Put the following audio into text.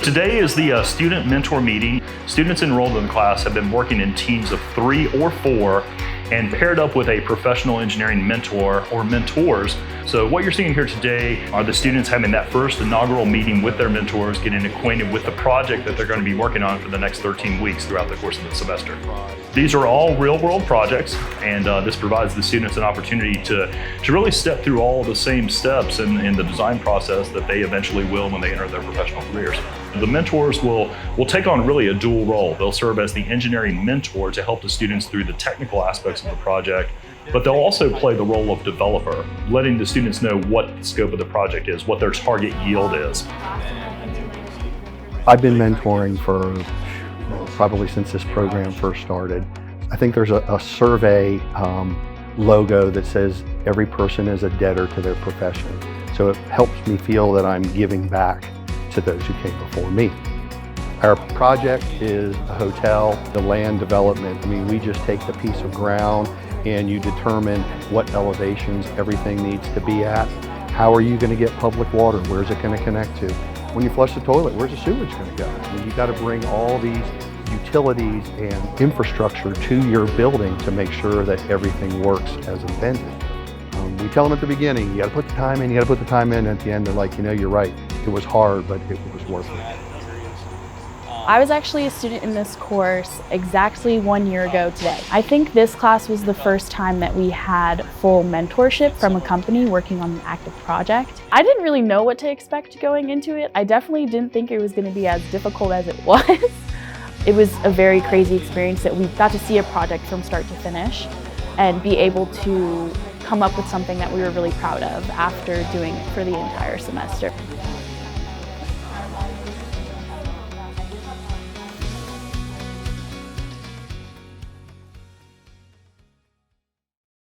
Today is the student mentor meeting. Students enrolled in the class have been working in teams of 3 or 4 and paired up with a professional engineering mentor or mentors. So what you're seeing here today are the students having that first inaugural meeting with their mentors, getting acquainted with the project that they're going to be working on for the next 13 weeks throughout the course of the semester. These are all real-world projects, and this provides the students an opportunity to really step through all the same steps in the design process that they eventually will when they enter their professional careers. The mentors will take on really a dual role. They'll serve as the engineering mentor to help the students through the technical aspects of the project, but they'll also play the role of developer, letting the students know what the scope of the project is, what their target yield is. I've been mentoring for probably since this program first started. I think there's a survey logo that says every person is a debtor to their profession. So it helps me feel that I'm giving back to those who came before me. Our project is a hotel, the land development. I mean, we just take the piece of ground and you determine what elevations everything needs to be at. How are you going to get public water? Where's it going to connect to? When you flush the toilet, where's the sewage going to go? I mean, you got to bring all these utilities and infrastructure to your building to make sure that everything works as intended. We tell them at the beginning, you got to put the time in, you got to put the time in. At the end, they're like, you know, you're right. It was hard, but it was worth it. I was actually a student in this course exactly 1 year ago today. I think this class was the first time that we had full mentorship from a company working on an active project. I didn't really know what to expect going into it. I definitely didn't think it was going to be as difficult as it was. It was a very crazy experience that we got to see a project from start to finish and be able to come up with something that we were really proud of after doing it for the entire semester.